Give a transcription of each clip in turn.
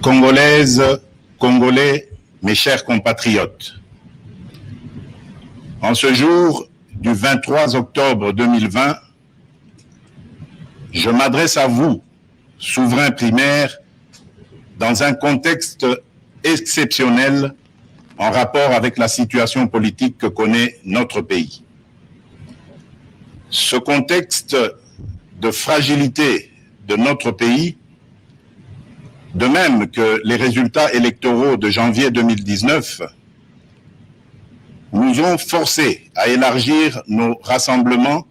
Congolaises, Congolais, mes chers compatriotes, en ce jour du 23 octobre 2020, je m'adresse à vous, souverains primaires, dans un contexte exceptionnel en rapport avec la situation politique que connaît notre pays. Ce contexte de fragilité de notre pays, de même que les résultats électoraux de janvier 2019, nous ont forcés à élargir nos rassemblements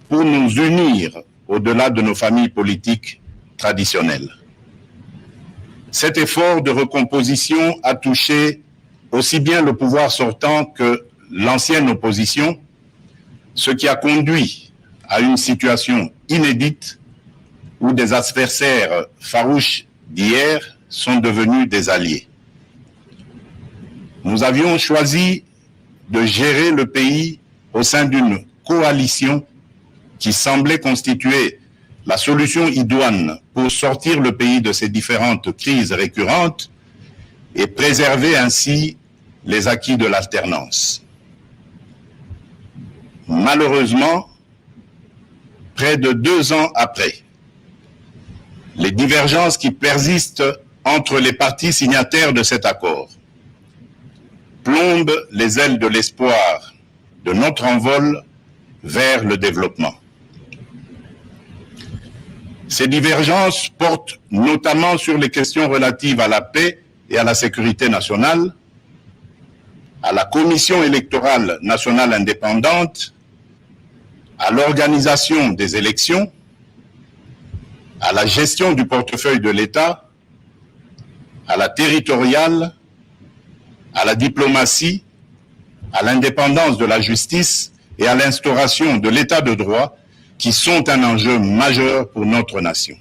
pour nous unir au-delà de nos familles politiques traditionnelles. Cet effort de recomposition a touché aussi bien le pouvoir sortant que l'ancienne opposition, ce qui a conduit à une situation inédite où des adversaires farouches d'hier sont devenus des alliés. Nous avions choisi de gérer le pays au sein d'une coalition qui semblait constituer la solution idoine pour sortir le pays de ces différentes crises récurrentes et préserver ainsi les acquis de l'alternance. Malheureusement, près de 2 ans après, les divergences qui persistent entre les parties signataires de cet accord plombent les ailes de l'espoir de notre envol vers le développement. Ces divergences portent notamment sur les questions relatives à la paix et à la sécurité nationale, à la Commission électorale nationale indépendante, à l'organisation des élections, à la gestion du portefeuille de l'État, à la territoriale, à la diplomatie, à l'indépendance de la justice et à l'instauration de l'État de droit qui sont un enjeu majeur pour notre nation.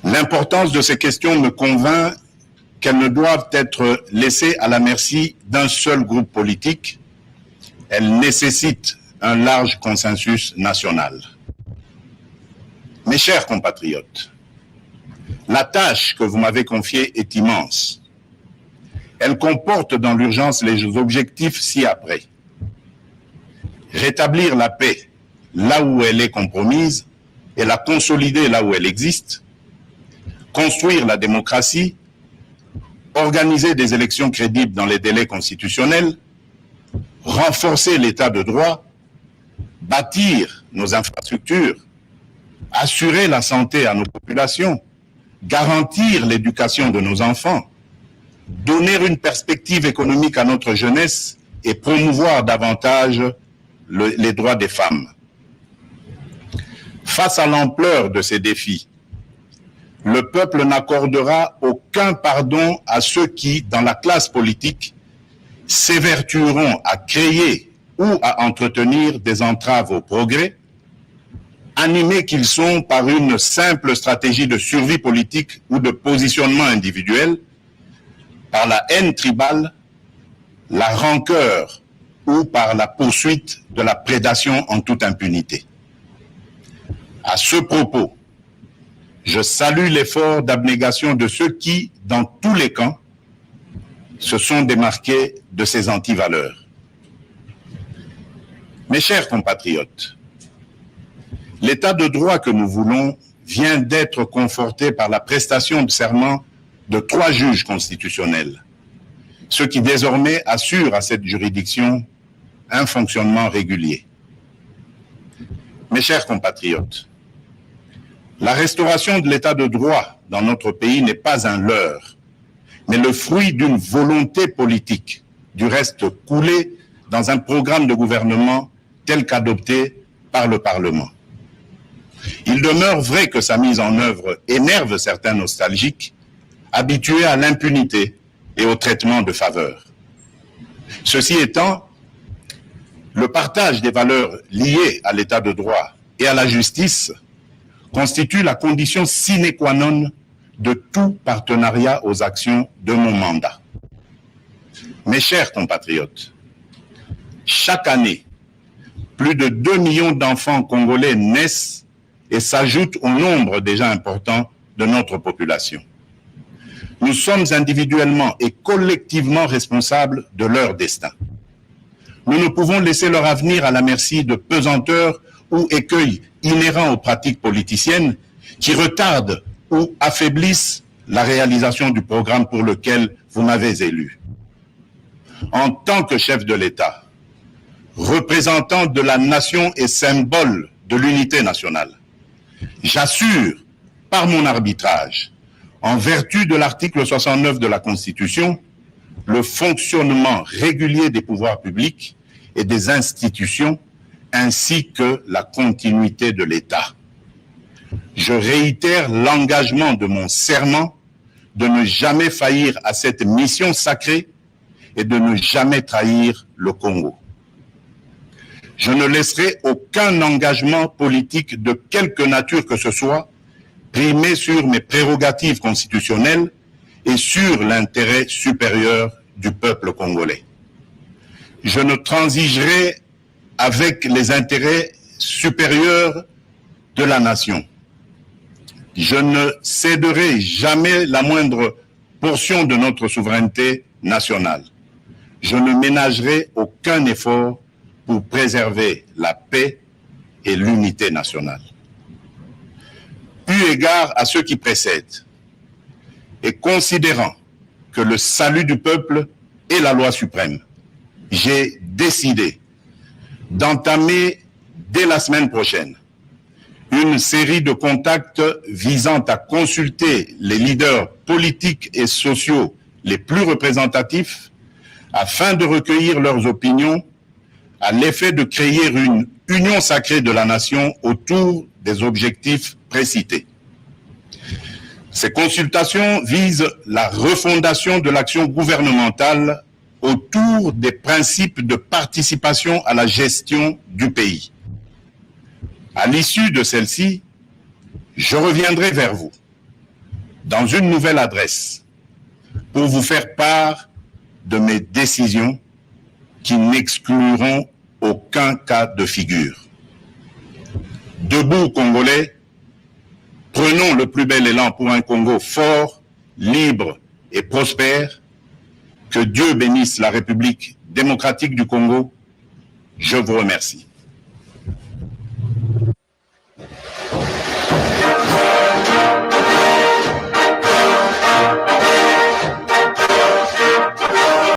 L'importance de ces questions me convainc qu'elles ne doivent être laissées à la merci d'un seul groupe politique. Elles nécessitent un large consensus national. Mes chers compatriotes, la tâche que vous m'avez confiée est immense. Elle comporte dans l'urgence les objectifs ci-après. Rétablir la paix là où elle est compromise et la consolider là où elle existe. Construire la démocratie. Organiser des élections crédibles dans les délais constitutionnels. Renforcer l'état de droit. Bâtir nos infrastructures. Assurer la santé à nos populations, garantir l'éducation de nos enfants, donner une perspective économique à notre jeunesse et promouvoir davantage les droits des femmes. Face à l'ampleur de ces défis, le peuple n'accordera aucun pardon à ceux qui, dans la classe politique, s'évertueront à créer ou à entretenir des entraves au progrès, animés qu'ils sont par une simple stratégie de survie politique ou de positionnement individuel, par la haine tribale, la rancœur ou par la poursuite de la prédation en toute impunité. À ce propos, je salue l'effort d'abnégation de ceux qui, dans tous les camps, se sont démarqués de ces antivaleurs. Mes chers compatriotes, l'état de droit que nous voulons vient d'être conforté par la prestation de serment de 3 juges constitutionnels, ce qui désormais assure à cette juridiction un fonctionnement régulier. Mes chers compatriotes, la restauration de l'état de droit dans notre pays n'est pas un leurre, mais le fruit d'une volonté politique, du reste coulée dans un programme de gouvernement tel qu'adopté par le Parlement. Il demeure vrai que sa mise en œuvre énerve certains nostalgiques, habitués à l'impunité et au traitement de faveur. Ceci étant, le partage des valeurs liées à l'état de droit et à la justice constitue la condition sine qua non de tout partenariat aux actions de mon mandat. Mes chers compatriotes, chaque année, plus de 2 millions d'enfants congolais naissent et s'ajoutent au nombre déjà important de notre population. Nous sommes individuellement et collectivement responsables de leur destin. Nous ne pouvons laisser leur avenir à la merci de pesanteurs ou écueils inhérents aux pratiques politiciennes qui retardent ou affaiblissent la réalisation du programme pour lequel vous m'avez élu. En tant que chef de l'État, représentant de la nation et symbole de l'unité nationale, j'assure par mon arbitrage, en vertu de l'article 69 de la Constitution, le fonctionnement régulier des pouvoirs publics et des institutions, ainsi que la continuité de l'État. Je réitère l'engagement de mon serment de ne jamais faillir à cette mission sacrée et de ne jamais trahir le Congo. Je ne laisserai aucun engagement politique de quelque nature que ce soit primer sur mes prérogatives constitutionnelles et sur l'intérêt supérieur du peuple congolais. Je ne transigerai avec les intérêts supérieurs de la nation. Je ne céderai jamais la moindre portion de notre souveraineté nationale. Je ne ménagerai aucun effort pour préserver la paix et l'unité nationale. Eu égard à ce qui précède, et considérant que le salut du peuple est la loi suprême, j'ai décidé d'entamer dès la semaine prochaine une série de contacts visant à consulter les leaders politiques et sociaux les plus représentatifs afin de recueillir leurs opinions à l'effet de créer une union sacrée de la nation autour des objectifs précités. Ces consultations visent la refondation de l'action gouvernementale autour des principes de participation à la gestion du pays. À l'issue de celle-ci, je reviendrai vers vous dans une nouvelle adresse pour vous faire part de mes décisions qui n'excluront aucun cas de figure. Debout, Congolais, prenons le plus bel élan pour un Congo fort, libre et prospère. Que Dieu bénisse la République démocratique du Congo. Je vous remercie.